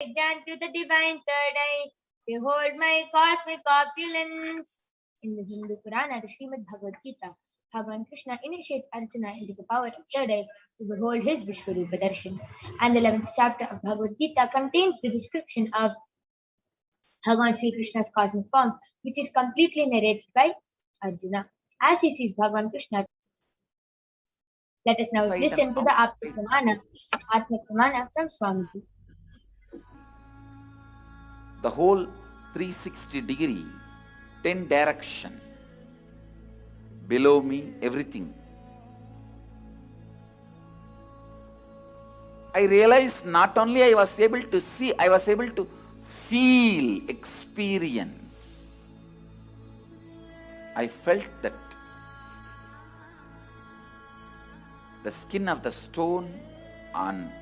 Down to the divine third eye, behold my cosmic opulence. In the Hindu Purana, the Srimad Bhagavad Gita, Bhagavan Krishna initiates Arjuna into the power of third eye to behold his Vishwarupa Darshan. And the 11th chapter of Bhagavad Gita contains the description of Bhagavan Sri Krishna's cosmic form, which is completely narrated by Arjuna. As he sees Bhagavan Krishna, let us now listen to the Atma Pramana from Swamiji. The whole 360-degree, 10 direction, below me, everything. I realized not only I was able to see, I was able to feel, experience. I felt that the skin of the stone on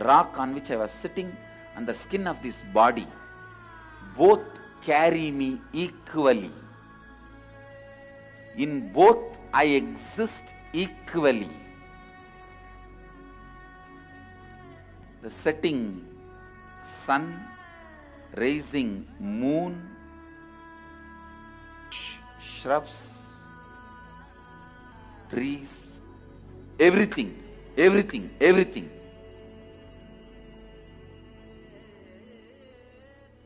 rock on which I was sitting and the skin of this body both carry me equally. In both I exist equally. The setting sun, rising moon, shrubs, trees, everything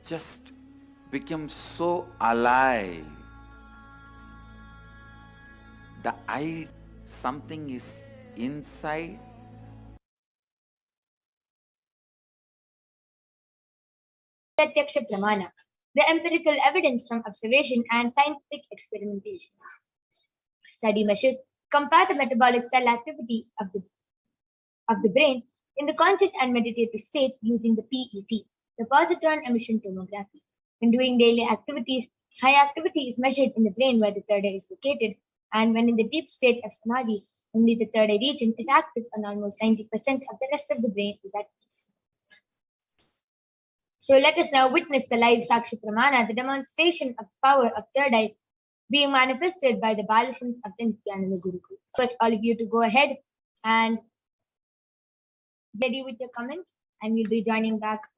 just became so alive. The eye, something is inside. Pratyaksha Pramana, the empirical evidence from observation and scientific experimentation. Study measures compare the metabolic cell activity of the brain in the conscious and meditative states using the PET, the positron emission tomography. When doing daily activities, high activity is measured in the brain where the third eye is located, and when in the deep state of samadhi, only the third eye region is active and almost 90% of the rest of the brain is at peace. So let us now witness the live Sakshi Pramana, the demonstration of the power of third eye being manifested by the Balasams of the Nithyananda Gurukul. First, all of you to go ahead and get ready with your comments, and we'll be joining back.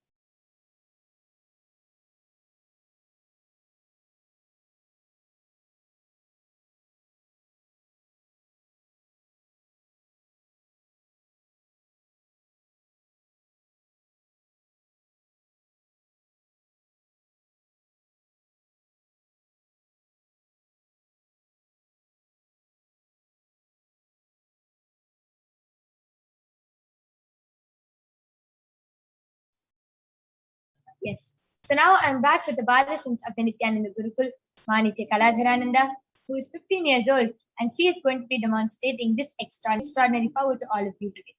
Yes. So now I'm back with the Balasams of the Nithyananda Gurukul, Manitya Kaladharananda, who is 15 years old, and she is going to be demonstrating this extraordinary power to all of you today.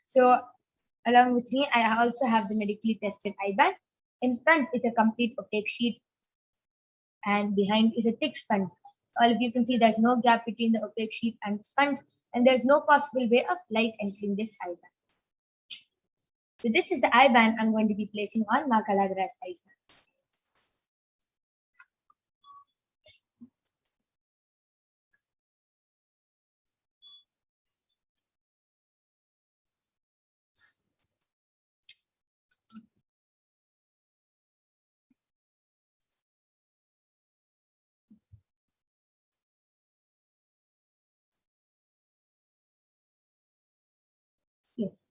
So along with me, I also have the medically tested eye band. In front is a complete opaque sheet, and behind is a thick sponge. So all of you can see there's no gap between the opaque sheet and the sponge, and there's no possible way of light entering this eye band. So this is the eye band I'm going to be placing on Ma Kaladhara's eyes now. Yes.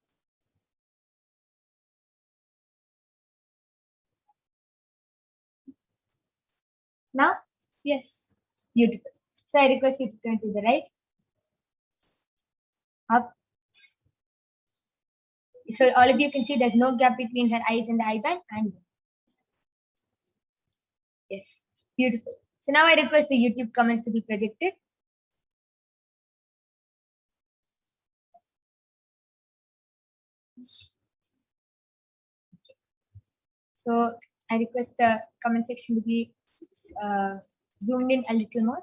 Now, yes, beautiful. So I request you to turn to the right, up. So all of you can see there's no gap between her eyes and the eye band, and yes, beautiful. So now I request the YouTube comments to be projected. So I request the comment section to be zoomed in a little more.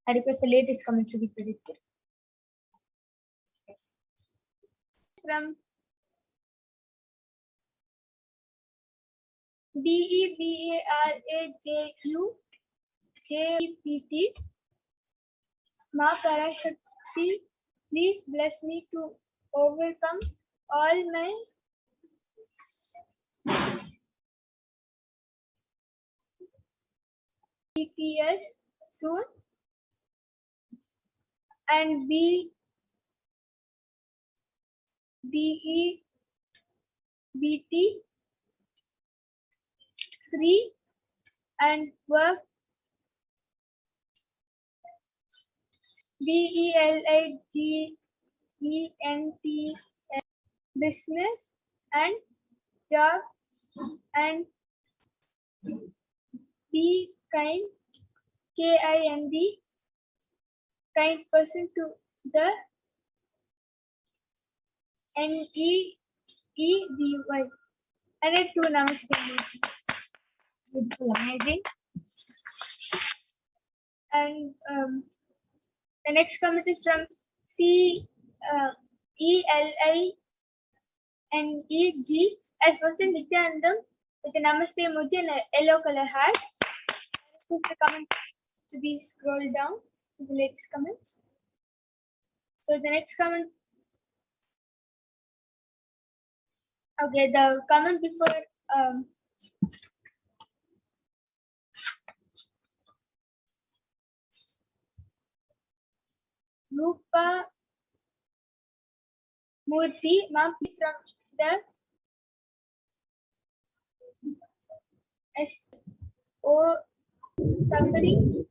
I request the latest comment to be projected. Yes. From DEBARAJU JPT. Ma Parashakti, please bless me to overcome all my PTS soon and be DEBT free and work DELIGENT business and job and be kind KIND kind person to the NEEDY. And it too namaste. Beautiful, amazing. And the next comment is from CELINEG as posted Nithyanandam with a namaste emoji and a yellow color heart. Put the comment to be scrolled down to the latest comments. So the next comment. Okay, the comment before Rupa Murthy, ma'am, from the SO suffering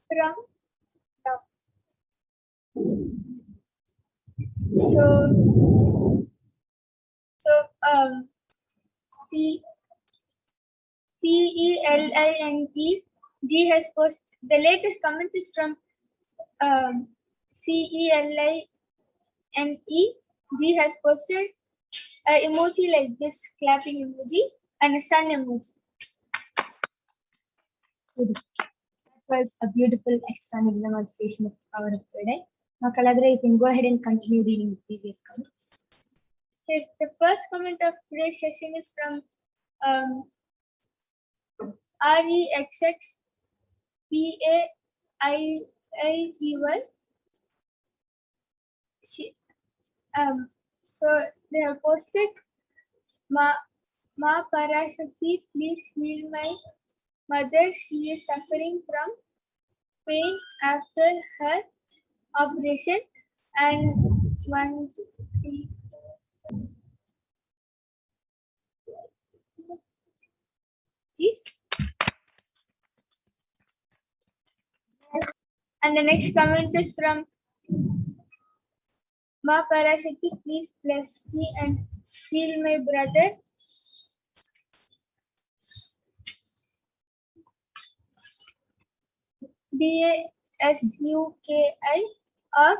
from now. So CELINEG has posted the latest comment is from CELINEG has posted an emoji like this clapping emoji and a sun emoji. That was a beautiful external demonstration of the power of today. Now, Kaladra, you can go ahead and continue reading the previous comments. Yes, the first comment of today's session is from REXXPAILEY. So they have posted, Ma Parashakti, please heal my mother. She is suffering from pain after her operation. And 1, 2, 3, 4. Please. And the next comment is from Ma Parashakti, please bless me and heal my brother. DASUKI of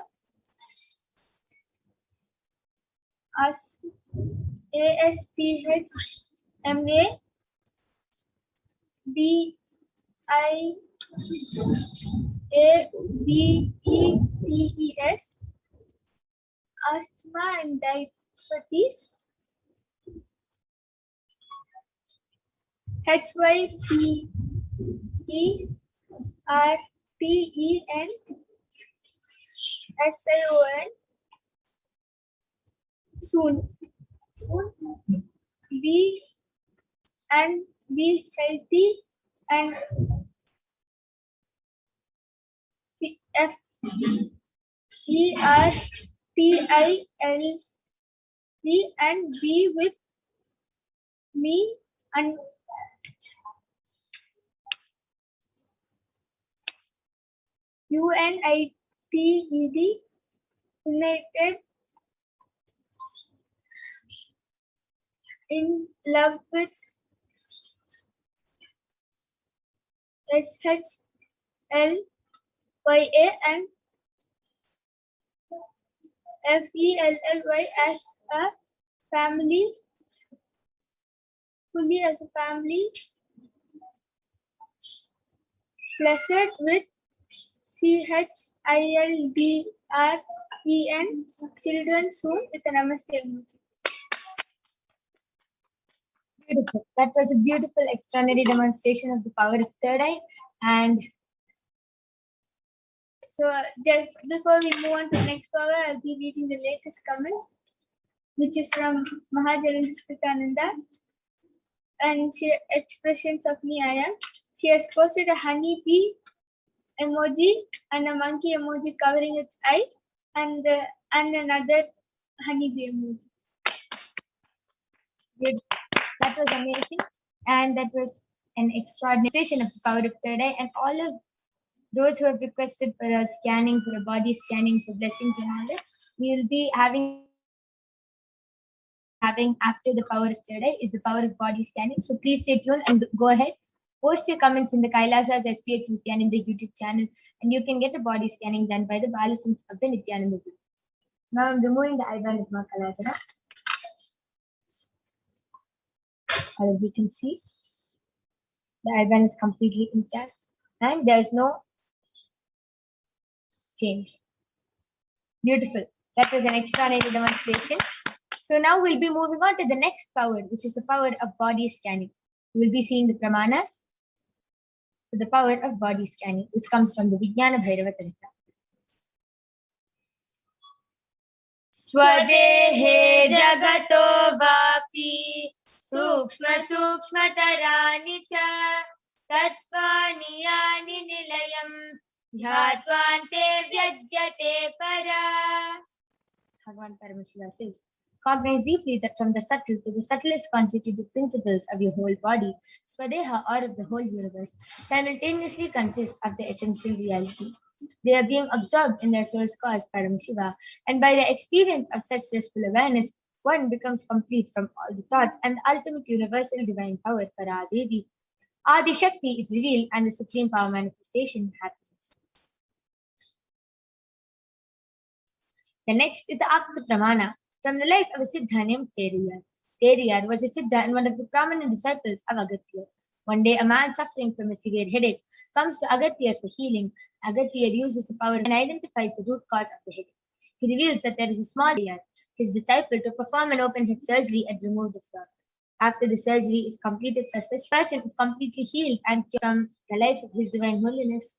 ASTHMA DIABETES asthma and diabetes. HYCERTENSION soon be healthy and FERTILE and be with me and UNITED United in love with SHLYA and FELLY as a family, fully as a family, blessed with CHILDREN children soon with a namaste emoji. Beautiful. That was a beautiful extraordinary demonstration of the power of third eye. And so just before we move on to the next power, I'll be reading the latest comment, which is from Mahajan Nithyananda. And she expressions of me I am. She has posted a honeybee emoji and a monkey emoji covering its eye, and another honeybee emoji. Good. That was amazing, and that was an extraordinary station of the power of third eye. And all of those who have requested for a scanning, for a body scanning, for blessings and all that, we will be having after the power of third eye is the power of body scanning. So please stay tuned and go ahead. Post your comments in the Kailasa's HDH Nithyananda YouTube channel, and you can get a body scanning done by the Balasins of the Nithyananda group. Now I'm removing the eyeband of my Kaladhara. As you can see, the eyeband is completely intact and there is no change. Beautiful. That was an extraordinary demonstration. So now we'll be moving on to the next power, which is the power of body scanning. We'll be seeing the pramanas for the power of body scanning, which comes from the Vijnana Bhairava Tantra. Swadehe jagato vapi sukshma sukshmatarani cha tattvani yani nilayam dhyattvante vyajyate para. Bhagavan Paramashiva says, cognize deeply that from the subtle to the subtlest constitutive principles of your whole body, Swadeha, or of the whole universe, simultaneously consist of the essential reality. They are being absorbed in their source cause, Paramashiva, and by the experience of such restful awareness, one becomes complete from all the thoughts and the ultimate universal divine power, Paradevi. Adi Shakti is revealed and the supreme power manifestation happens. The next is the Akta Pramana, from the life of a Siddha named Teriyar. Teriyar was a Siddha and one of the prominent disciples of Agatya. One day, a man suffering from a severe headache comes to Agatya for healing. Agatya uses the power and identifies the root cause of the headache. He reveals that there is a small area. His disciple to perform an open head surgery and remove the flaw. After the surgery is completed, such person is completely healed and cured from the life of His Divine Holiness,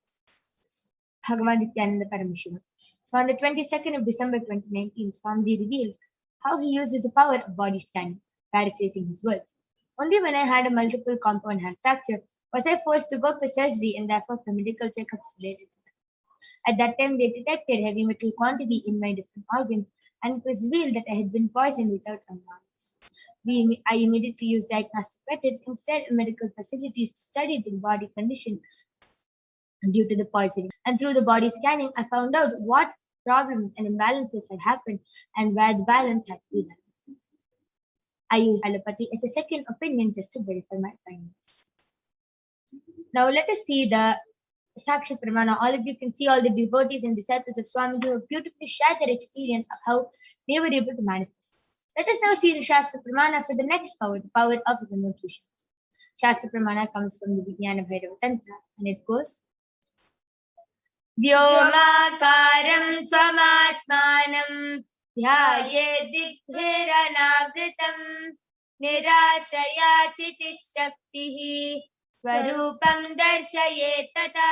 Bhagavan Nithyananda Paramashivam. So on the 22nd of December 2019, Swamiji revealed how he uses the power of body scanning, paraphrasing his words. Only when I had a multiple compound hand fracture was I forced to go for surgery and therefore for medical checkups related to that. At that time, they detected heavy metal quantity in my different organs, and it was revealed that I had been poisoned without knowledge. I immediately used diagnostic method instead of medical facilities to study the body condition due to the poisoning. And through the body scanning, I found out what problems and imbalances had happened and where the balance had to be done. I used allopathy as a second opinion just to verify my findings. Now let us see the Sakshi Pramana. All of you can see all the devotees and disciples of Swamiji who have beautifully shared their experience of how they were able to manifest. Let us now see the Shastra Pramana for the next power, the power of remote vision. Shastra Pramana comes from the Vijnana Bhairava Tantra, and it goes, Vyomakaram swamatmanam dhyaye dighiranavritam nirashaya chitishaktihi swarupam darshaye tata.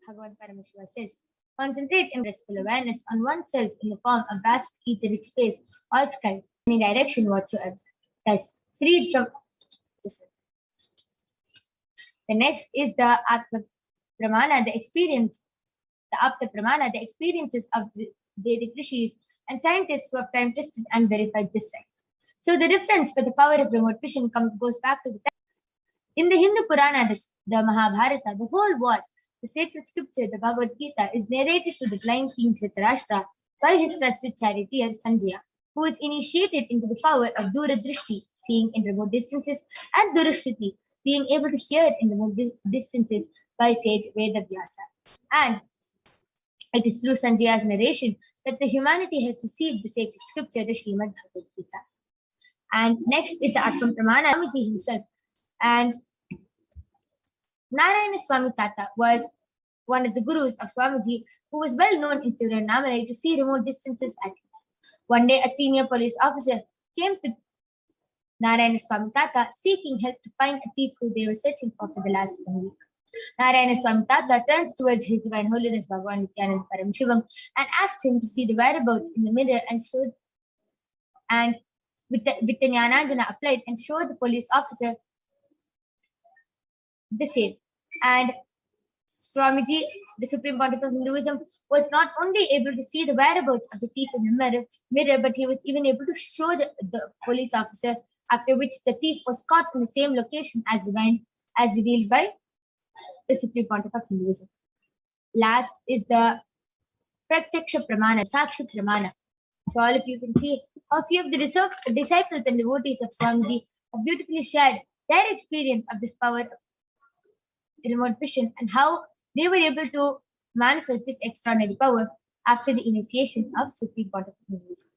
Bhagavan Paramashiva says, concentrate in restful awareness on oneself in the form of vast etheric space or sky, in any direction whatsoever, thus freed from this. The next is the Atma Pramana, the Apta Pramana, the experiences of the Vedic rishis and scientists who have time tested and verified this science. So the difference for the power of remote vision goes back to the time. In the Hindu Purana, the Mahabharata, the whole war, the sacred scripture, the Bhagavad Gita, is narrated to the blind king Dhritarashtra by his trusted charioteer Sanjaya, who is initiated into the power of Duradrishti, seeing in remote distances, and Durashriti, being able to hear in remote distances by sage Vedavyasa. And it is through Sanjaya's narration that the humanity has received the sacred scripture, the Srimad Bhagavad Gita. And next is the Atma Pramana, Swamiji himself. And Narayana Swami Tata was one of the gurus of Swamiji, who was well known in Tiruvannamalai to see remote distances at least. One day, a senior police officer came to Narayana Swami Tata seeking help to find a thief who they were searching for the last 1 week. Narayana Swami Tata turns towards His Divine Holiness Bhagavan Nithyananda Paramashivam and asks him to see the whereabouts in the mirror and show, and with the Jnananjana applied, and show the police officer the same. And Swamiji, the Supreme Pontiff of Hinduism, was not only able to see the whereabouts of the thief in the mirror, but he was even able to show the police officer, after which the thief was caught in the same location as revealed by the Supreme Pontiff of Hinduism. Last is the Pratyaksha Pramana, Sakshi Pramana. So all of you can see how few of the disciples and devotees of Swamiji have beautifully shared their experience of this power of remote vision and how they were able to manifest this extraordinary power after the initiation of Supreme Pontiff of Hinduism.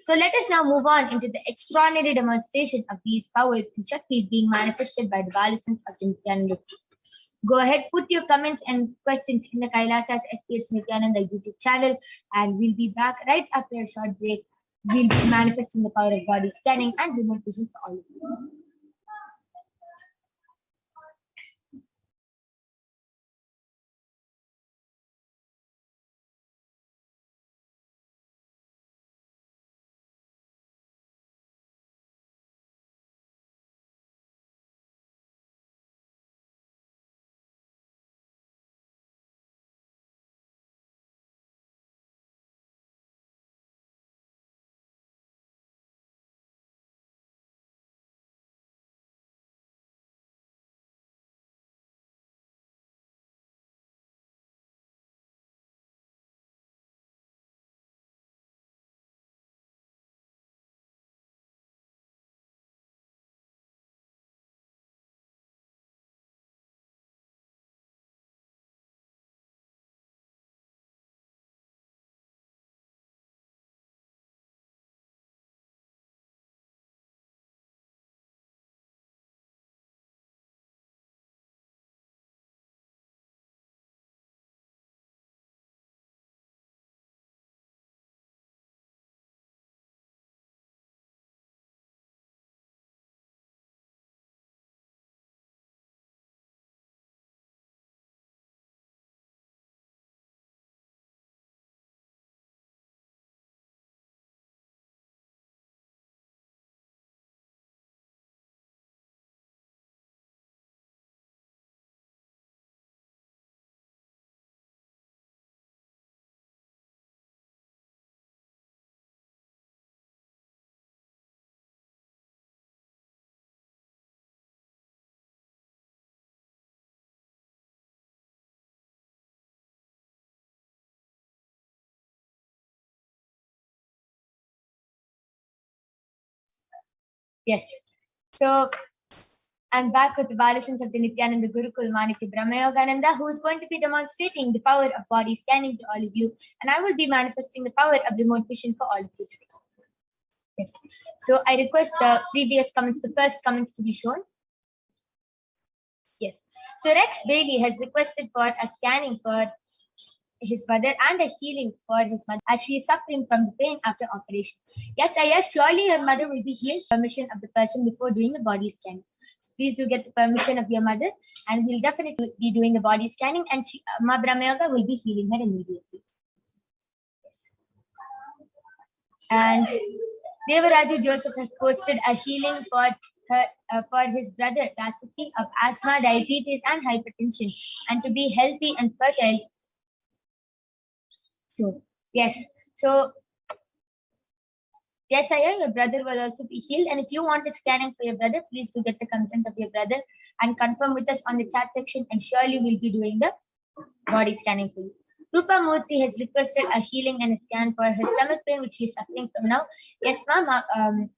So let us now move on into the extraordinary demonstration of these powers and Shaktis being manifested by the Balasans of the Nithyananda. Go ahead, put your comments and questions in the Kailasa's HDH Nithyananda YouTube channel, and we'll be back right after a short break. We'll be manifesting the power of body scanning and remote vision for all of you. Yes. So I'm back with the Balasans of the Nithyananda Gurukul Maniki Brahmayogananda, who is going to be demonstrating the power of body scanning to all of you, and I will be manifesting the power of remote vision for all of you. Yes. So I request the previous comments, the first comments to be shown. Yes. So Rex Bailey has requested for a scanning for his mother and a healing for his mother as she is suffering from the pain after operation. Yes, surely your mother will be healed. Permission of the person before doing the body scanning. So please do get the permission of your mother, and we'll definitely be doing the body scanning, and Ma Brahmayoga will be healing her immediately. Yes. And Devaraju Joseph has posted a healing for his brother Rasuki of asthma, diabetes, and hypertension, and to be healthy and fertile. So yes, Ayah, your brother will also be healed. And if you want a scanning for your brother, please do get the consent of your brother and confirm with us on the chat section, and surely we'll be doing the body scanning for you. Rupa Murthy has requested a healing and a scan for her stomach pain, which she is suffering from now. Yes, ma'am,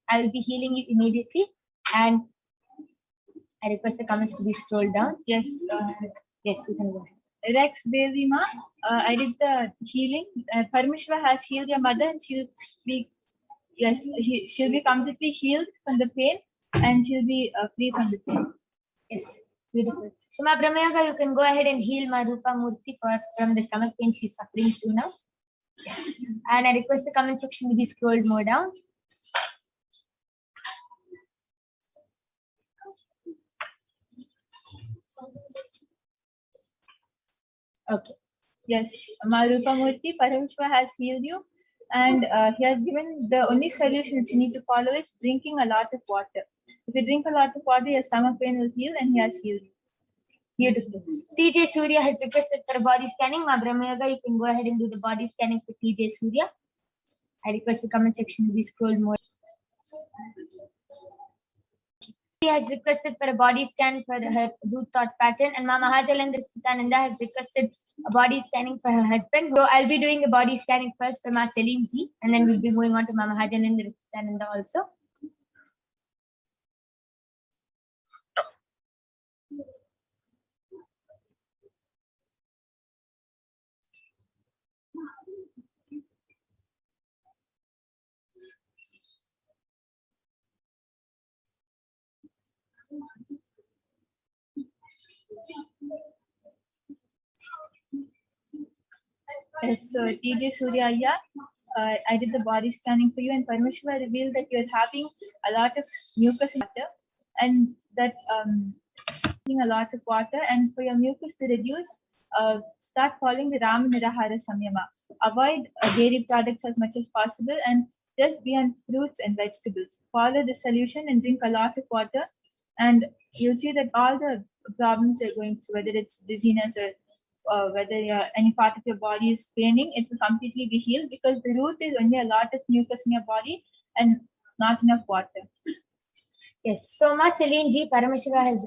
I will be healing you immediately. And I request the comments to be scrolled down. Yes, Yes, you can go ahead. Rex Bailey, ma, I did the healing. Parmeshwar has healed your mother, and she'll be completely healed from the pain, and she'll be free from the pain. Yes, beautiful. So, Ma Brahmayoga, you can go ahead and heal Ma Rupa Murthy from the stomach pain she's suffering through now. Yes. And I request the comment section to be scrolled more down. Okay. Yes, Marupamurti, Parameshwara has healed you, and he has given the only solution which you need to follow is drinking a lot of water. If you drink a lot of water, your stomach pain will heal, and he has healed you. Beautiful. TJ Surya has requested for a body scanning. Ma Brahmayoga, you can go ahead and do the body scanning for TJ Surya. I request the comment section to be scrolled more. She has requested for a body scan for her root thought pattern, and Ma Mahajalandra Nithyananda has requested a body scanning for her husband. So I'll be doing the body scanning first for Ma Selim ji, and then we'll be going on to Ma Mahajalandra Nithyananda also. Yes, so TJ Surya, I did the body scanning for you, and Parameshwara revealed that you're having a lot of mucus in water, and that a lot of water, and for your mucus to reduce, start following the Ram Nirahara Samyama. Avoid dairy products as much as possible, and just be on fruits and vegetables. Follow the solution and drink a lot of water, and you'll see that all the problems you're going through, whether it's dizziness or whether any part of your body is paining, it will completely be healed, because the root is only a lot of mucus in your body and not enough water. Yes. So Ma Celine ji, Parameshwara has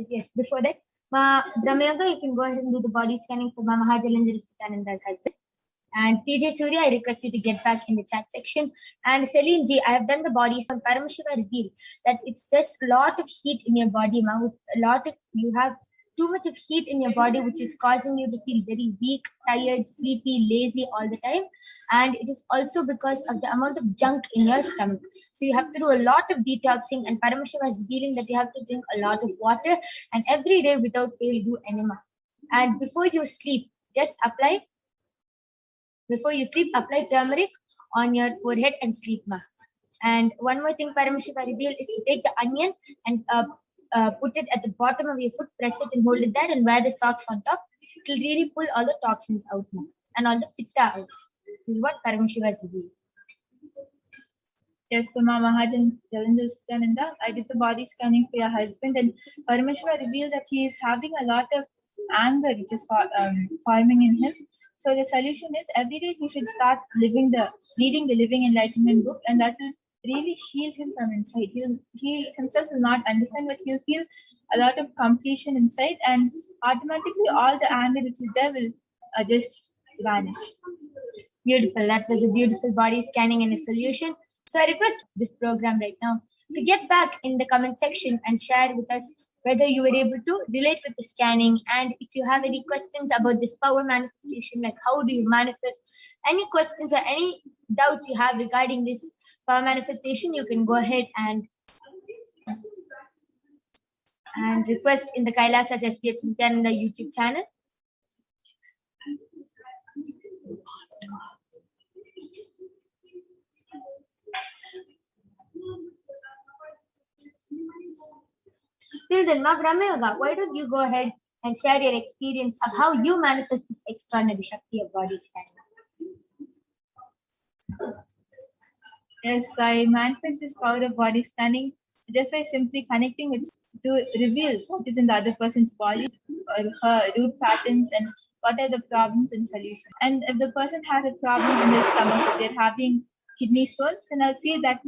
yes. Before that, Ma Brahmayoga, you can go ahead and do the body scanning for Ma Mahajalandra Nithyananda's husband. And TJ Surya, I request you to get back in the chat section. And Celine ji, I have done the body scan. Parameshwara revealed that it's just a lot of heat in your body, ma. With a lot of, you have too much of heat in your body, which is causing you to feel very weak, tired, sleepy, lazy all the time. And it is also because of the amount of junk in your stomach. So you have to do a lot of detoxing, and Parameshwara is revealing that you have to drink a lot of water, and every day without fail do enema. And before you sleep, just apply turmeric on your forehead and sleep, ma. And one more thing Parameshwara revealed is to take the onion and put it at the bottom of your foot, press it and hold it there, and wear the socks on top. It will really pull all the toxins out, ma, and all the pitta out. This is what Parameshwara has revealed. Yes, so Ma Mahajalandra, I did the body scanning for your husband, and Parameshwara revealed that he is having a lot of anger which is forming in him. So the solution is every day he should start reading the Living Enlightenment book, and that will really heal him from inside. He himself will not understand, but he'll feel a lot of completion inside, and automatically all the anger which is there will just vanish. Beautiful. That was a beautiful body scanning and a solution. So I request this program right now to get back in the comment section and share with us whether you were able to relate with the scanning, and if you have any questions about this power manifestation, like how do you manifest, any questions or any doubts you have regarding this power manifestation, you can go ahead and request in the Kailasas HDH Nithyananda YouTube channel. Till then, Ma Brahmayoga, why don't you go ahead and share your experience of how you manifest this extraordinary Shakti of body scanning? Yes, I manifest this power of body scanning just by simply connecting with to reveal what is in the other person's body, or her root patterns, and what are the problems and solutions. And if the person has a problem in their stomach, if they're having kidney stones, then I'll see that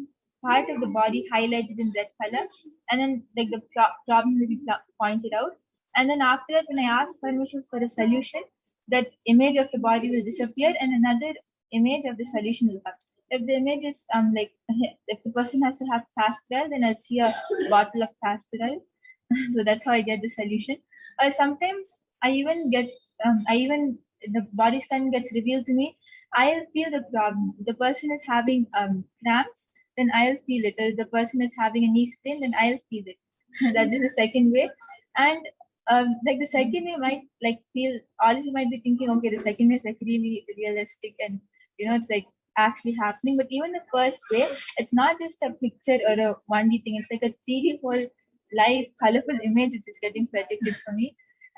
part of the body highlighted in red color, and then like the problem will be pointed out. And then after that, when I ask permission for a solution, that image of the body will disappear, and another image of the solution will come. If the image is if the person has to have castor oil, then I'll see a bottle of castor oil. So that's how I get the solution. Sometimes I even get the body scan gets revealed to me. I'll feel the problem. If the person is having cramps, then I'll feel it. If the person is having a knee sprain, then I'll feel it. That is the second way. And like the second way might like feel, all of you might be thinking, okay, the second way is like really realistic, and it's like actually happening. But even the first way, it's not just a picture or a 1D thing. It's like a 3D whole live colorful image which is getting projected for me.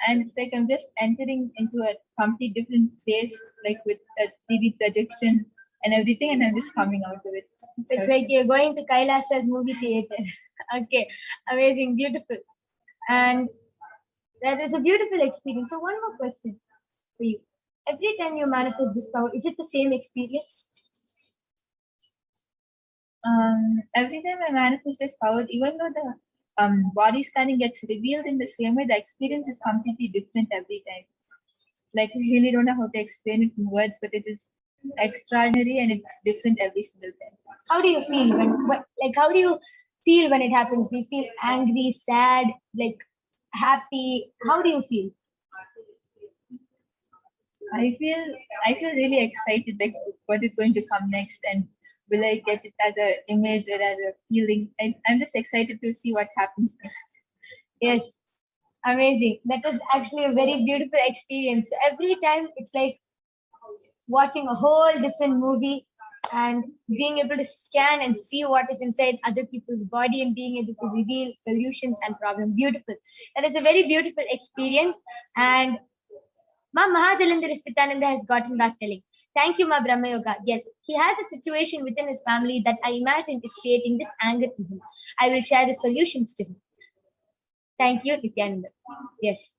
and it's like I'm just entering into a complete different place, like with a 3D projection and everything, and I'm just coming out of it. It's like you're going to Kailasa's movie theater. Okay, amazing, beautiful. And that is a beautiful experience. So one more question for you. Every time you manifest this power, is it the same experience? Every time I manifest this power, even though the body scanning gets revealed in the same way, the experience is completely different every time. Like, I really don't know how to explain it in words, but it is extraordinary and it's different every single time. How do you feel how do you feel when it happens? Do you feel angry, sad, like happy? How do you feel? I feel really excited, like what is going to come next, and will I get it as an image or as a feeling? And I'm just excited to see what happens next. Yes, amazing. That was actually a very beautiful experience. Every time it's like watching a whole different movie and being able to scan and see what is inside other people's body and being able to reveal solutions and problems. Beautiful. That is a very beautiful experience. And Ma Mahadalandra Sthitananda has gotten back telling, thank you, Ma Brahma Yoga. Yes, he has a situation within his family that I imagine is creating this anger in him. I will share the solutions to him. Thank you, Nithyananda. Yes.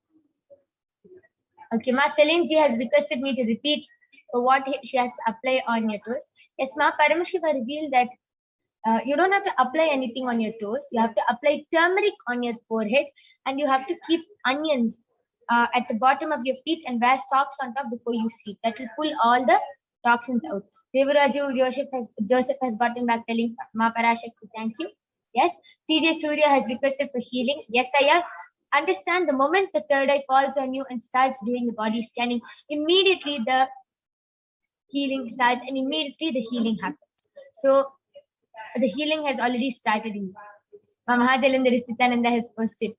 Okay, Ma Celine ji has requested me to repeat what she has to apply on your toes. Yes, Ma Paramashiva revealed that you don't have to apply anything on your toes. You have to apply turmeric on your forehead, and you have to keep onions at the bottom of your feet and wear socks on top before you sleep. That will pull all the toxins out. Devaraju Joseph has gotten back telling Ma Parashakti, thank you. Yes, TJ Surya has requested for healing. Yes, I understand the moment the third eye falls on you and starts doing the body scanning, immediately the healing starts and immediately the healing happens. So the healing has already started in you. Mahadalandra Sthitananda has posted.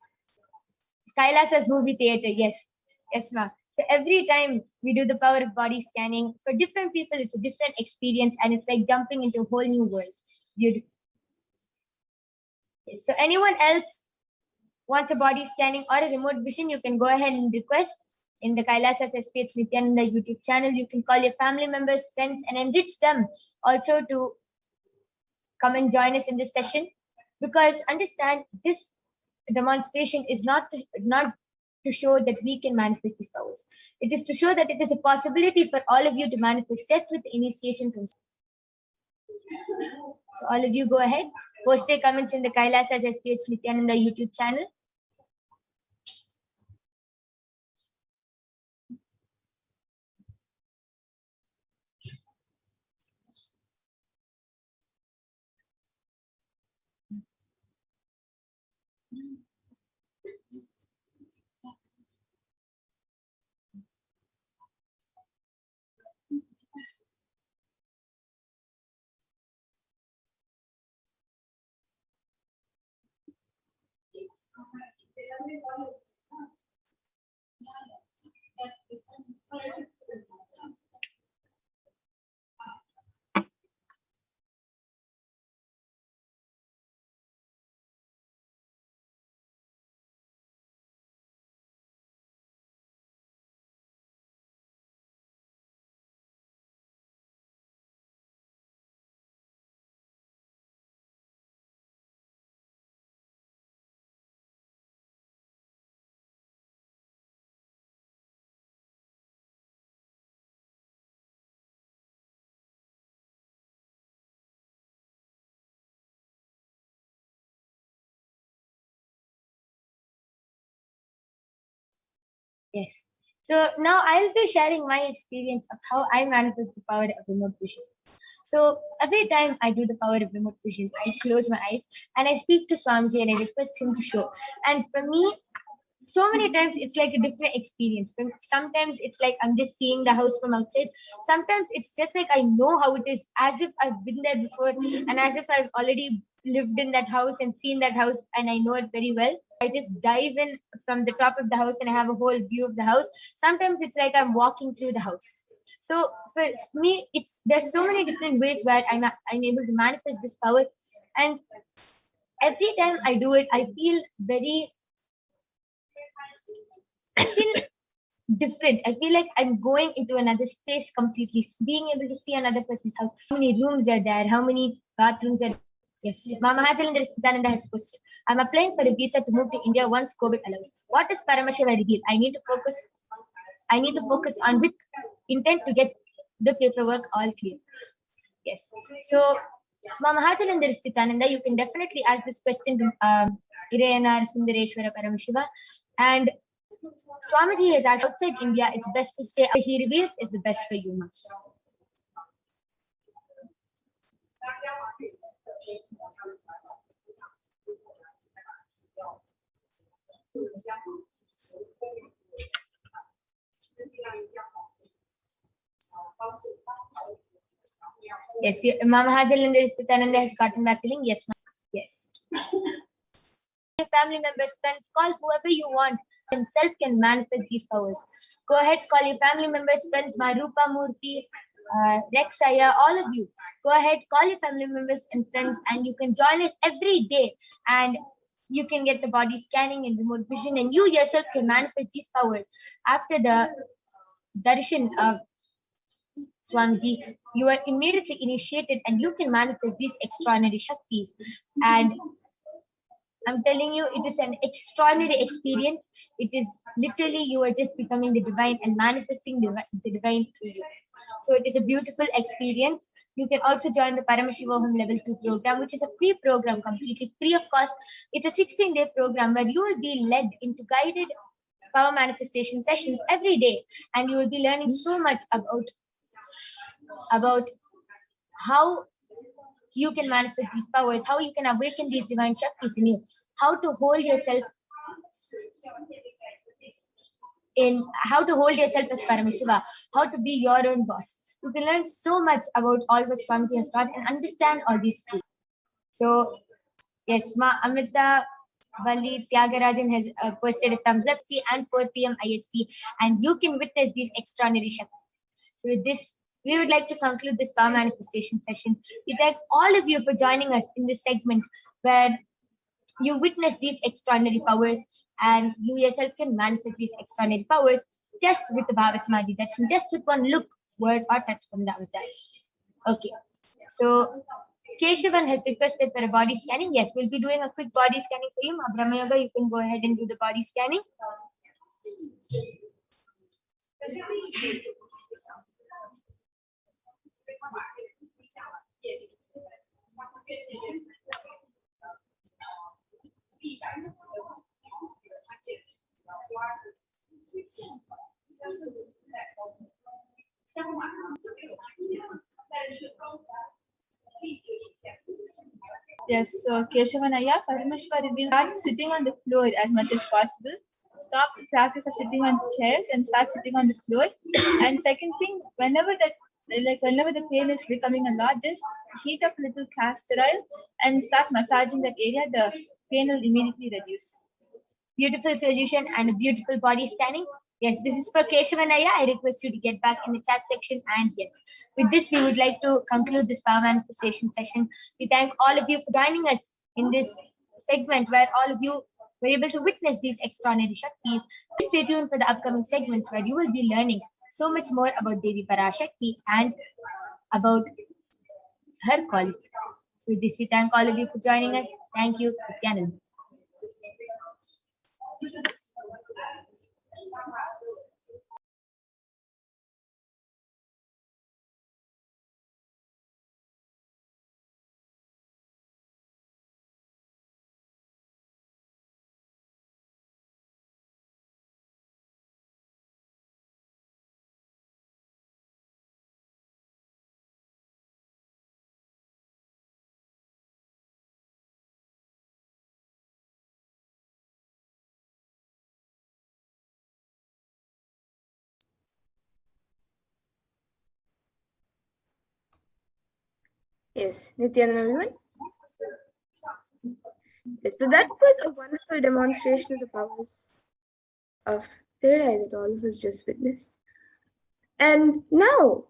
Kailasa's movie theater, yes. Yes, ma. So every time we do the power of body scanning, for different people, it's a different experience and it's like jumping into a whole new world. Beautiful. Yes. So anyone else wants a body scanning or a remote vision, you can go ahead and request in the Kailasa's HDH Nithyananda YouTube channel. You can call your family members, friends, and enrich them also to come and join us in this session. Because understand, this demonstration is not to show that we can manifest these powers. It is to show that it is a possibility for all of you to manifest just with initiation from. So all of you go ahead, post your comments in the Kailasa's HDH Nithyananda YouTube channel. Yes. So now I'll be sharing my experience of how I manifest the power of remote vision. So every time I do the power of remote vision, I close my eyes and I speak to Swamiji and I request him to show. And for me, so many times it's like a different experience. Sometimes it's like I'm just seeing the house from outside. Sometimes it's just like I know how it is, as if I've been there before and as if I've already lived in that house and seen that house and I know it very well. I just dive in from the top of the house and I have a whole view of the house. Sometimes it's like I'm walking through the house. So for me, there's so many different ways where I'm able to manifest this power. And every time I do it, I feel very I feel different. I feel like I'm going into another space completely, being able to see another person's house. How many rooms are there? How many bathrooms are there? Yes, Mama Nithyananda has posted. I'm applying for a visa to move to India once COVID allows. What does Paramashiva reveal? I need to focus on with intent to get the paperwork all clear. Yes. So, Mama Nithyananda, you can definitely ask this question to Irayanar Sundareshwara Paramashiva. And Swamiji is actually outside India. It's best to stay. He reveals is the best for you, Ma. Yes, Mama Nithyananda has gotten back the link. Yes, ma'am. Yes. Family members, friends, call whoever you want. Himself can manifest these powers. Go ahead, call your family members, friends, Marupa, Murthy, Rexaya, all of you. Go ahead, call your family members and friends, and you can join us every day. And you can get the body scanning and remote vision, and you yourself can manifest these powers. After the darshan of Swamiji, you are immediately initiated and you can manifest these extraordinary Shaktis. And I'm telling you, it is an extraordinary experience. It is literally, you are just becoming the divine and manifesting the divine through you. So it is a beautiful experience. You can also join the Paramashivoham Level 2 program, which is a free program, completely free of cost. It's a 16-day program where you will be led into guided power manifestation sessions every day. And you will be learning so much about how you can manifest these powers, how you can awaken these divine Shaktis in you, how to hold yourself as Paramashiva, how to be your own boss. You can learn so much about all what Swamiji has taught and understand all these truths. So, yes, Ma Amita Valli Tyagarajan has posted a thumbs up, see, and 4 p.m. IST, and you can witness these extraordinary Shaktis. So, with this, we would like to conclude this power manifestation session. We thank all of you for joining us in this segment where you witness these extraordinary powers and you yourself can manifest these extraordinary powers just with the Bhava Samadhi Darshan, just with one look, word, or touch from the avatar. Okay. So, Keshavan has requested for a body scanning. Yes, we'll be doing a quick body scanning for you. Brahma Yoga, you can go ahead and do the body scanning. Yes, so Keshavanaya, Parameshwar revealed start sitting on the floor as much as possible. Stop the practice of sitting on chairs and start sitting on the floor. And second thing, whenever the pain is becoming a lot, just heat up a little castor oil and start massaging that area. The pain will immediately reduce. Beautiful solution and a beautiful body scanning. Yes, this is for Keshavanaya. I request you to get back in the chat section. And yes, with this, we would like to conclude this power manifestation session. We thank all of you for joining us in this segment where all of you were able to witness these extraordinary Shaktis. Please stay tuned for the upcoming segments where you will be learning so much more about Devi Parashakti and about her qualities. So with this, we thank all of you for joining us. Thank you, Nithyananda. Yes, Nithyananda, everyone. Yes, so that was a wonderful demonstration of the powers of third eye that all of us just witnessed. And now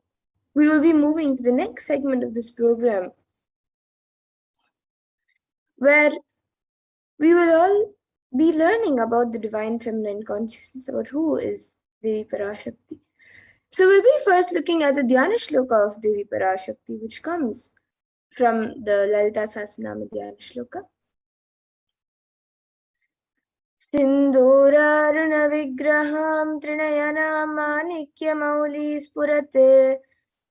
we will be moving to the next segment of this program, where we will all be learning about the divine feminine consciousness, about who is Devi Parashakti. So we'll be first looking at the Dhyana Shloka of Devi Parashakti, which comes from the Lalita Sahasranama Dhyana Shloka. Sindhuraruna Trinayana Manikya Spurate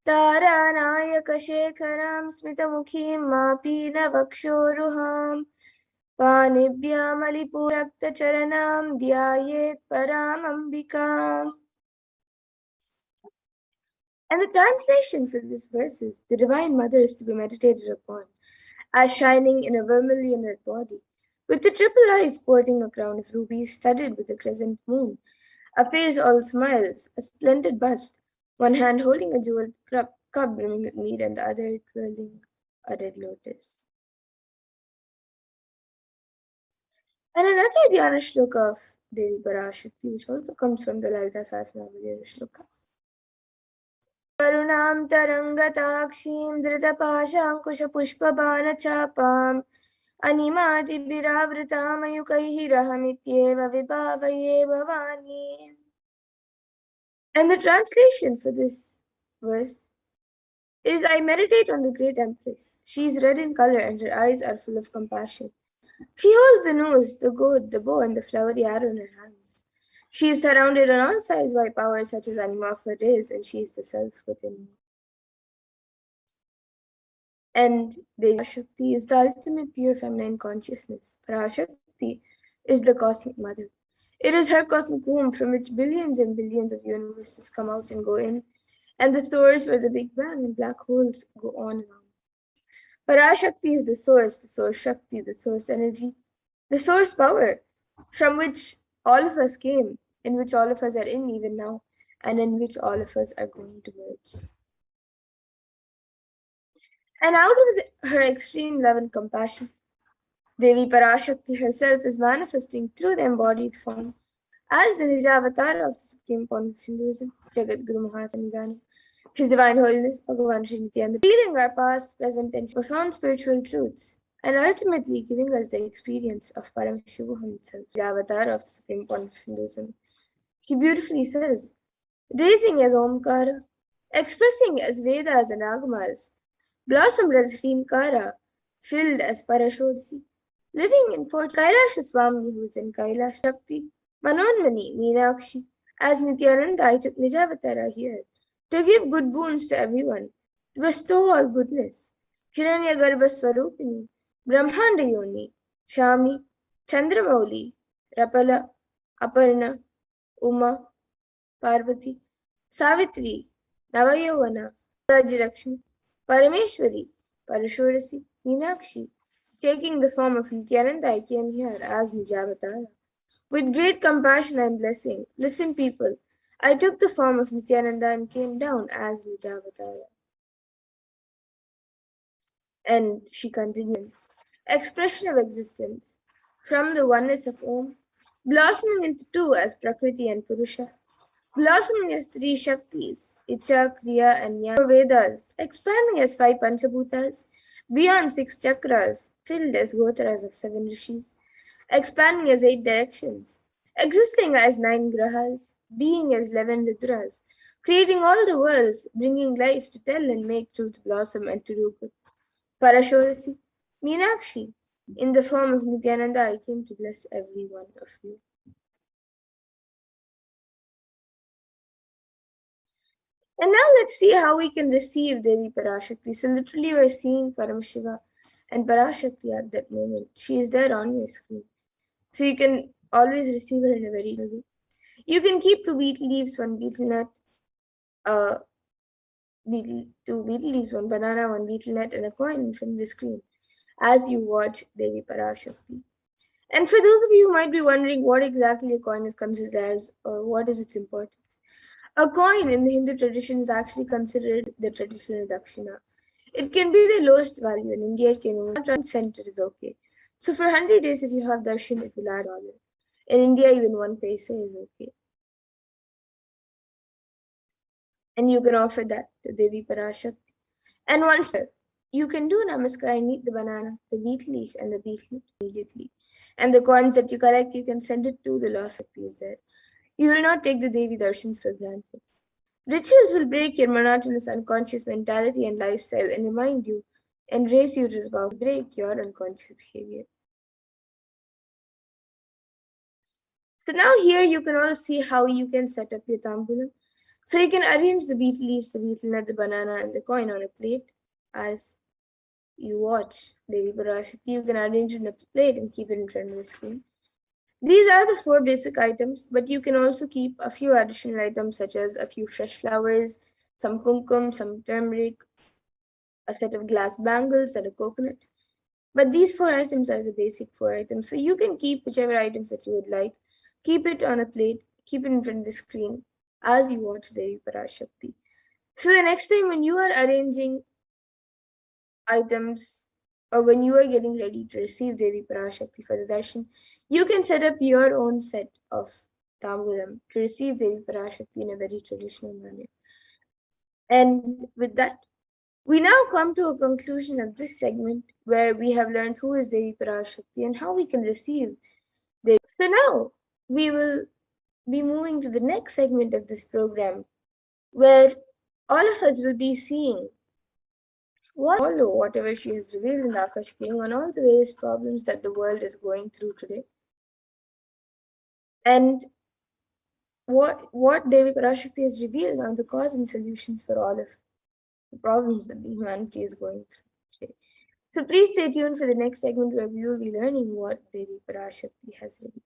Taranayaka Shekharam Smitamukhim Mapina Vakshoruham Panibhyamalipurakta Charanam Dhyayet Paramambikam. And the translation for this verse is: the Divine Mother is to be meditated upon as shining in a vermilion red body, with the triple eyes sporting a crown of rubies studded with a crescent moon, a face all smiles, a splendid bust, one hand holding a jeweled cup brimming with mead and the other twirling a red lotus. And another Dhyana Shloka of Devi Parashakti, which also comes from the Lalita Sahasranama Dhyana Shloka. Karunam tarangatakshim dhritapaşankuşapuşpabanachapam animatibhiravritam ayukaihi rahamityeva vibhavaye bhavani. And the translation for this verse is: I meditate on the great Empress. She is red in color and her eyes are full of compassion. She holds the nose, the gourd, the bow, and the flowery arrow in her hands. She is surrounded on all sides by powers such as Anima of her is, and she is the self within me. And Devi Parashakti is the ultimate pure feminine consciousness. Parashakti is the cosmic mother. It is her cosmic womb from which billions and billions of universes come out and go in, and the source where the Big Bang and black holes go on and on. Parashakti is the source Shakti, the source energy, the source power from which all of us came, in which all of us are in even now, and in which all of us are going to merge. And out of her extreme love and compassion, Devi Parashakti herself is manifesting through the embodied form as the Nijavatar of the Supreme Point of Hinduism, Jagat Guru Mahasannidhanam, His Divine Holiness Bhagavan Sri Nithyananda, revealing our past, present, and profound spiritual truths, and ultimately giving us the experience of Paramashivoham itself, the avatar of the Supreme Point of Hinduism. She beautifully says, raising as Omkara, expressing as Vedas and Agamas, blossomed as Hrimkara, filled as Parashakti, living in Fort Kailasha Swami, who is in Kailash Shakti, Manonmani, Meenakshi, as Nithyananda, I took Nijavatara here to give good boons to everyone, to bestow all goodness. Hiranyagarbha Swarupini, Brahmanda Yoni, Shami, Chandramauli, Rapala, Aparna, Uma, Parvati, Savitri, Navayavana, Rajilakshmi, Parameshwari, Parashurasi, Meenakshi, taking the form of Nithyananda, I came here as Nijavatara. With great compassion and blessing, listen people, I took the form of Nithyananda and came down as Nijavatara. And she continues, expression of existence, from the oneness of Om, blossoming into two as Prakriti and Purusha, blossoming as three Shaktis, Icha, Kriya, and Jnana, Vedas, expanding as five Panchabhutas, beyond six chakras, filled as Gotras of seven rishis, expanding as eight directions, existing as nine grahas, being as 11 Rudras, creating all the worlds, bringing life to tell and make truth blossom and to do good. Parashorasi, Meenakshi, in the form of Nithyananda, I came to bless every one of you. And now let's see how we can receive Devi Parashakti. So literally we're seeing Paramashiva and Parashakti at that moment. She is there on your screen. So you can always receive her in a very easy way. You can keep two betel leaves, one betel nut, two betel leaves, one banana, one betel nut, and a coin from the screen as you watch Devi Parashakti. And for those of you who might be wondering what exactly a coin is considered as or what is its importance, a coin in the Hindu tradition is actually considered the traditional dakshina. It can be the lowest value. In India, it can only $1 cent is okay. So for 100 days, if you have darshan, it will add $1. In India, even 1 paisa is okay. And you can offer that to Devi Parashakti. And once you can do namaskar and eat the banana, the betel leaf, and the beetroot immediately. And the coins that you collect, you can send it to the lost Shaktis there. You will not take the Devi Darshans for granted. Rituals will break your monotonous unconscious mentality and lifestyle and remind you and raise you to break your unconscious behavior. So now here you can all see how you can set up your tambulam. So you can arrange the betel leaves, the betel nut, the banana, and the coin on a plate as you watch Devi Parashakti. You can arrange it on a plate and keep it in front of the screen. These are the 4 basic items, but you can also keep a few additional items such as a few fresh flowers, some kumkum, some turmeric, a set of glass bangles, and a coconut. But these 4 items are the basic 4 items. So you can keep whichever items that you would like, keep it on a plate, keep it in front of the screen as you watch Devi Parashakti. So the next time when you are arranging items or when you are getting ready to receive Devi Parashakti for the darshan, you can set up your own set of tambulam to receive Devi Parashakti in a very traditional manner. And with that, we now come to a conclusion of this segment where we have learned who is Devi Parashakti and how we can receive Devi. So now we will be moving to the next segment of this program where all of us will be seeing whatever she has revealed in the Akashic on all the various problems that the world is going through today. And what Devi Parashakti has revealed are the cause and solutions for all of the problems that the humanity is going through today. So please stay tuned for the next segment where we will be learning what Devi Parashakti has revealed.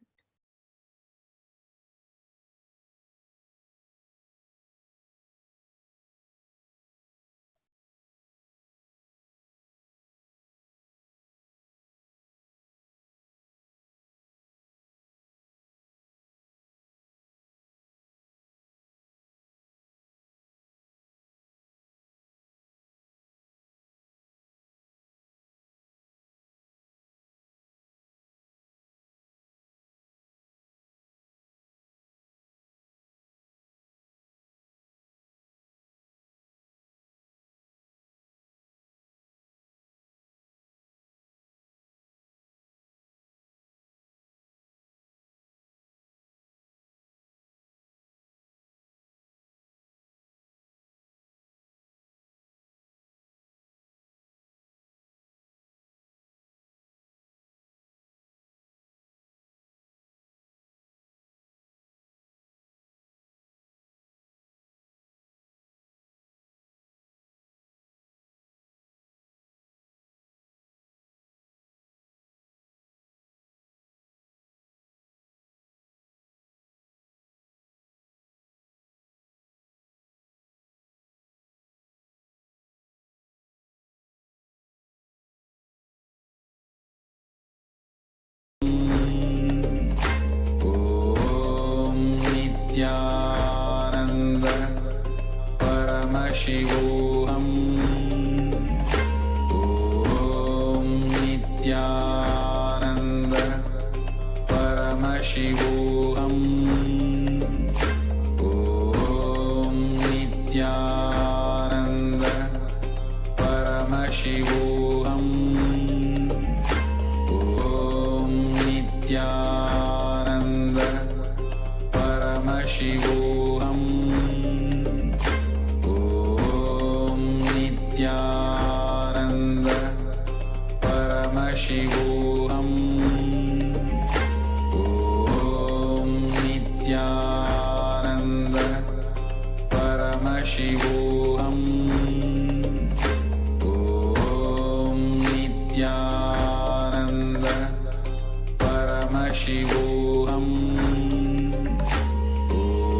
Nithyananda Paramashivoham. Om Nithyananda Paramashivoham. Om Nithyananda Paramashivoham. Om Nithyananda Paramashivoham. Om Nithyananda Paramashivoham. Om Nithyananda Paramashivoham. Om Nithyananda Paramashivoham.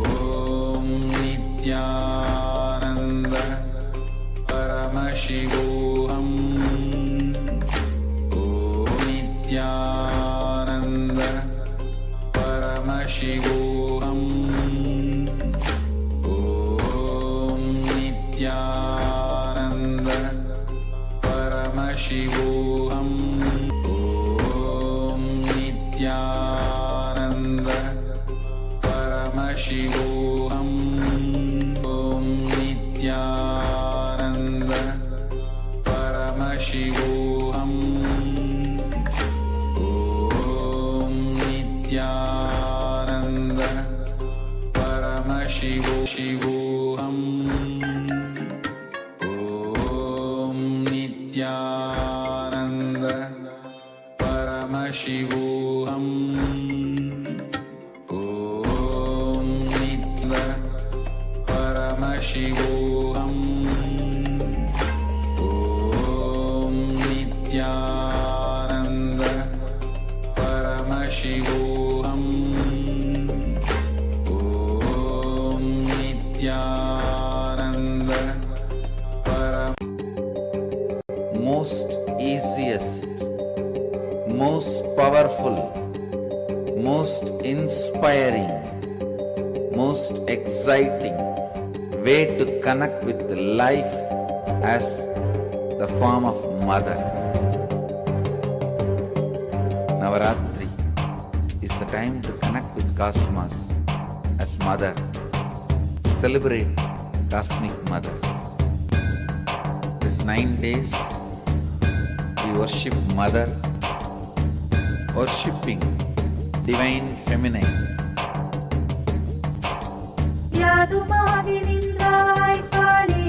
Om Nithyananda Paramashivoham. Om Nithyananda Paramashivoham. Om Nithyananda Paramashivoham. Om Nithyananda Paramashivoham. Om Paramashivoham. Om Nithyananda Paramashivoham. Om Nithyananda Paramashivoham. Om Nithyananda Paramashivoham. Om Nithyananda most easiest, most powerful, most inspiring, most exciting way to connect with life as the form of mother. Navaratri is the time to connect with Cosmos as mother. Celebrate Cosmic Mother. These 9 days we worship Mother, worshipping Divine Feminine. யாதுமாகினின்றாய் Kali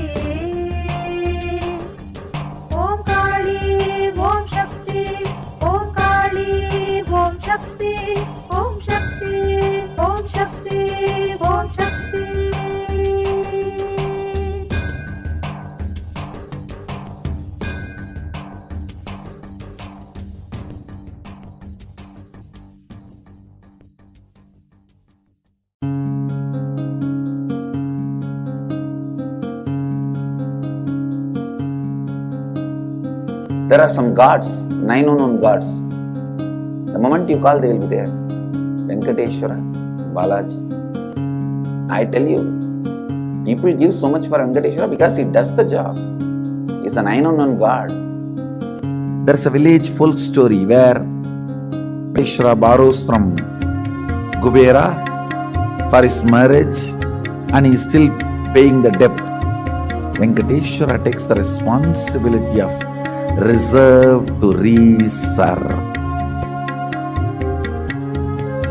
Om Kali Om Shakti Om Kali Om Shakti Om Shakti Om Shakti Om Sakthi There are some gods, 9 unknown gods. The moment you call, they will be there. Venkateshwara, Balaji. I tell you, people give so much for Venkateshwara because he does the job. He's a 9 unknown god. There's a village folk story where Venkateshwara borrows from Kubera for his marriage and he is still paying the debt. Venkateshwara takes the responsibility of reserve to reserve.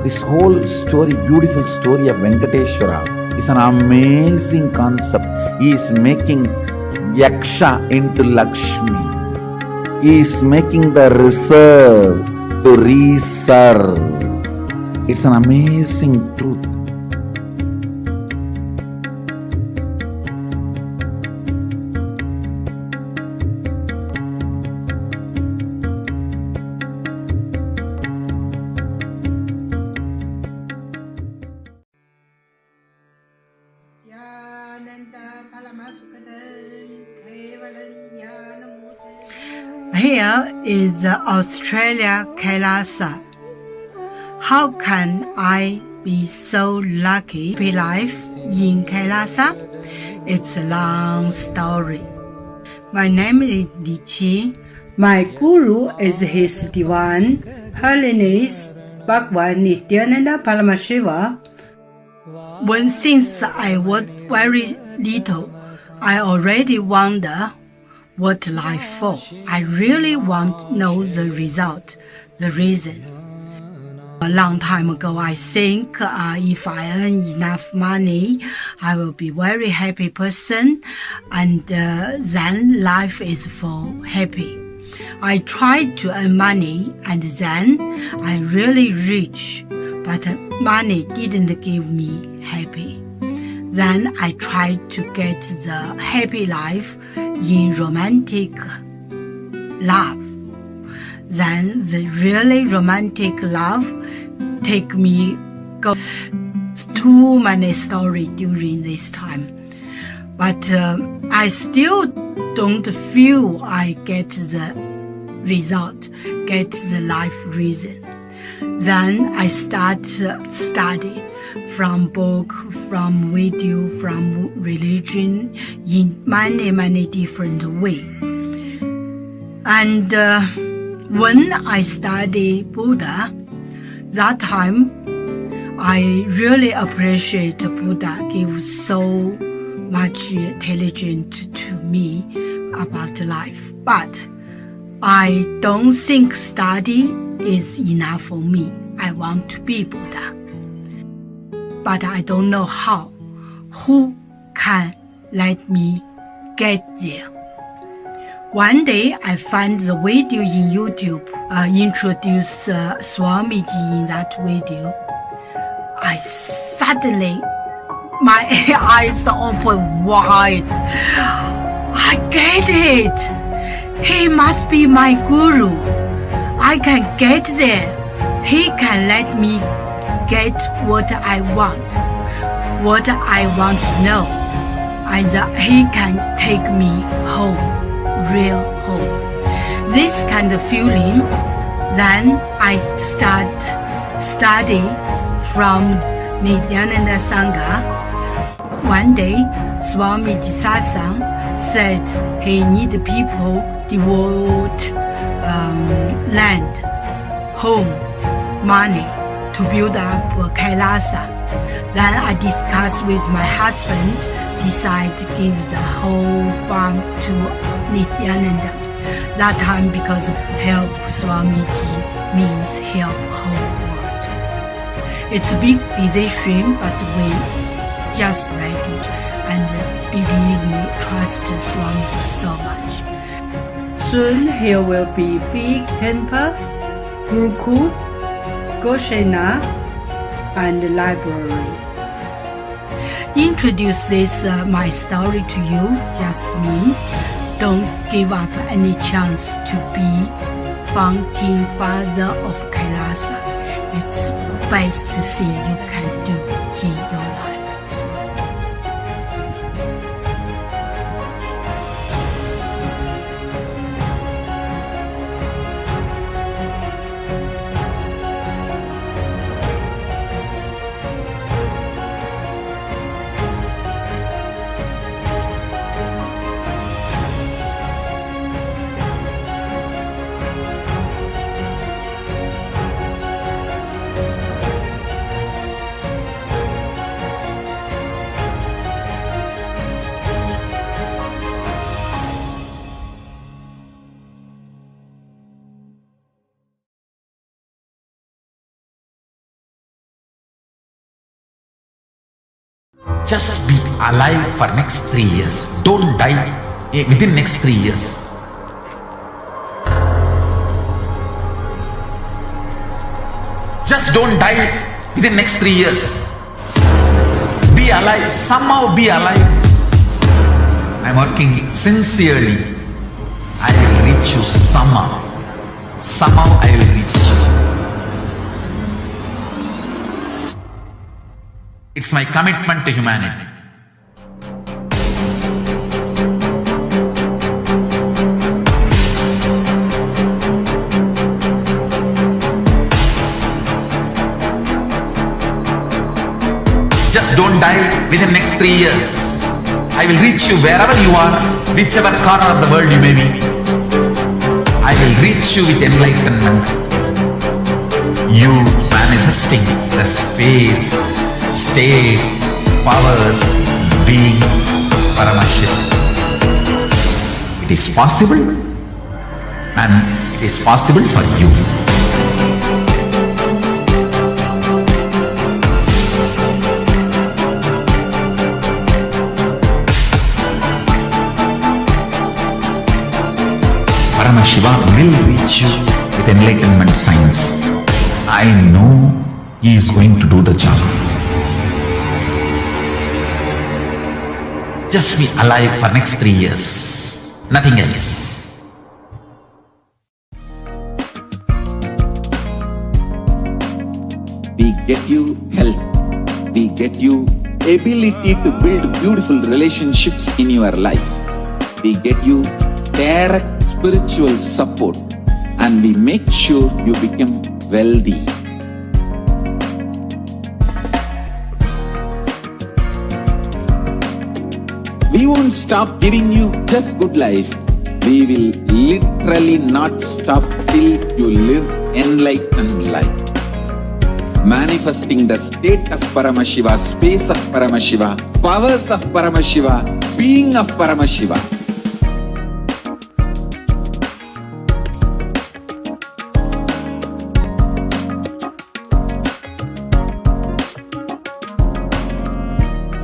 This whole story, beautiful story of Venkateshwara is an amazing concept. He is making Yaksha into Lakshmi. He is making the reserve to reserve. It's an amazing truth. Here is the Australia Kailasa. How can I be so lucky to be life in Kailasa? It's a long story. My name is Li Qi. My guru is His Divine Holiness Bhagwan Nithyananda Paramashivam. Since I was very little, I already wonder what life for. I really want to know the result, the reason. A long time ago, I think if I earn enough money, I will be very happy person, and then life is for happy. I tried to earn money, and then I really rich, but money didn't give me happy. Then I tried to get the happy life in romantic love. Then the really romantic love take me go too many stories during this time. But I still don't feel I get the result, get the life reason. Then I start study from book, from video, from religion in many different ways. And when I study Buddha, that time I really appreciate Buddha give so much intelligence to me about life. But I don't think study is enough for me. I want to be Buddha. But I don't know how. Who let me get there. One day I found the video in YouTube, introduced Swamiji in that video. I suddenly, my eyes opened wide. I get it. He must be my guru. I can get there. He can let me get what I want to know. And he can take me home, real home. This kind of feeling, then I start study from Nithyananda Sangha. One day, Swamiji Satsang said he need people devote land, home, money to build up Kailasa. Then I discussed with my husband, decide to give the whole farm to Nithyananda. That time, because help Swamiji means help whole world. It's a big decision, but we just ready and believe me, trust Swamiji so much. Soon here will be big temple, Gurukul, Goshena, and library. Introduce this my story to you, just me. Don't give up any chance to be founding father of Kailasa. It's the best thing you can do in your life. Just be alive for next 3 years. Don't die within next 3 years. Just don't die within next 3 years. Be alive. Somehow be alive. I'm working sincerely. I will reach you somehow. Somehow I will reach you. It's my commitment to humanity. Just don't die within next 3 years. I will reach you wherever you are, whichever corner of the world you may be. I will reach you with enlightenment. You manifesting the space, state, powers, being Paramashivoham. It is possible, and it is possible for you. Paramashivoham will reach you with enlightenment science. I know he is going to do the job. Just be alive for next 3 years. Nothing else. We get you health. We get you ability to build beautiful relationships in your life. We get you direct spiritual support, and we make sure you become wealthy. We won't stop giving you just good life. We will literally not stop till you live enlightened life. Manifesting the state of Paramashiva, space of Paramashiva, powers of Paramashiva, being of Paramashiva.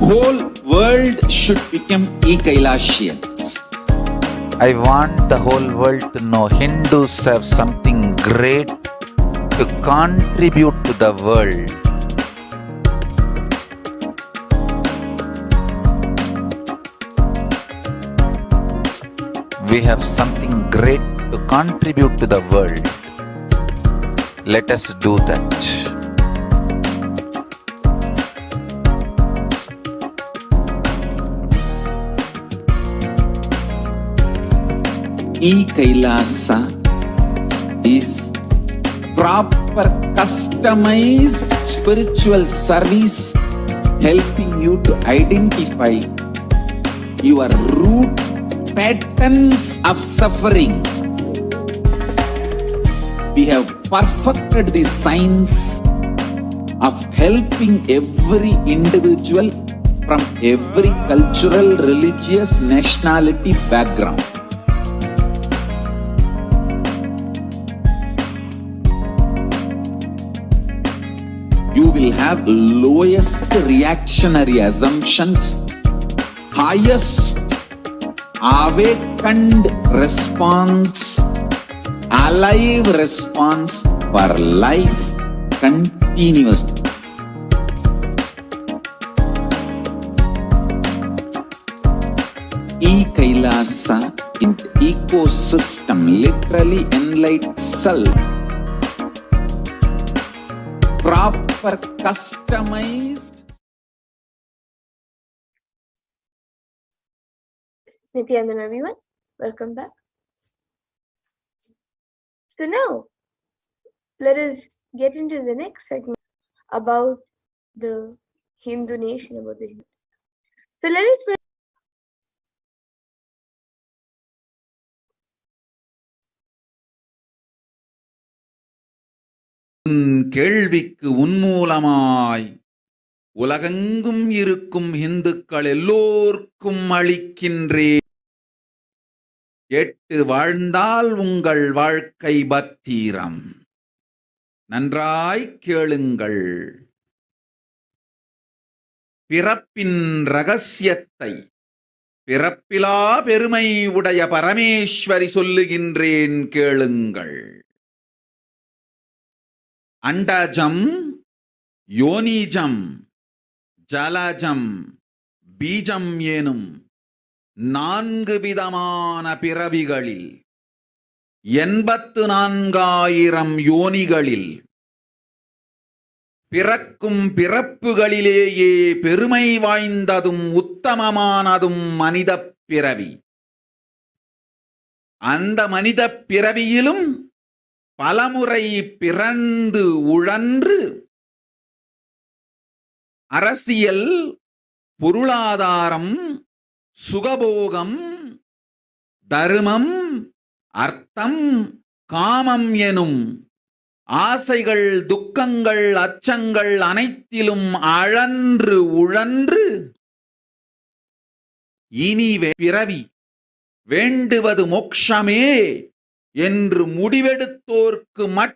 Whole world world should become e-Kailasians. I want the whole world to know Hindus have something great to contribute to the world. We have something great to contribute to the world. Let us do that. E-Kailasa is proper customized spiritual service helping you to identify your root patterns of suffering. We have perfected the science of helping every individual from every cultural, religious, nationality background. You will have lowest reactionary assumptions, highest awakened response, alive response for life continuously. E-Kailasa in ecosystem, literally enlightened self. Proper customized. Nithyananda, everyone, welcome back. So now, let us get into the next segment about the Hindu nation, about the Hindu. So let us கேள்விக்கு உன்மூலமாய் உலகெங்கும் இருக்கும் இந்துக்கள் எல்லோர்க்கும் அளிக்கின்றேன். 8 வாழ்ந்தால் உங்கள் வாழ்க்கை பத்திரம். நன்றாய் கேளுங்கள். பிறப்பின் ரகசியத்தை பிறப்பிலா பெருமை உடைய பரமேஸ்வரி சொல்லுகின்றேன் கேளுங்கள். அண்டஜம், யோனிஜம், ஜலஜம், பீஜம் எனும் 4 விதமான பிறவிகளில் 84,000 யோனிகளில் பிறக்கும் பிறப்புகளிலேயே பெருமை வாய்ந்ததும் உத்தமமானதும் மனிதப் பிறவி. அந்த மனிதப் பிறவியிலும் பலமுறை பிறந்து உழன்று அரசியல், பொருளாதாரம், சுகபோகம், தர்மம், அர்த்தம், காமம் எனும் ஆசைகள், துக்கங்கள், அச்சங்கள் அனைத்திலும் அழன்று உழன்று இனி பிறவி வேண்டுவது மோட்சமே என்று முடிவெடுத்தோர்க்கு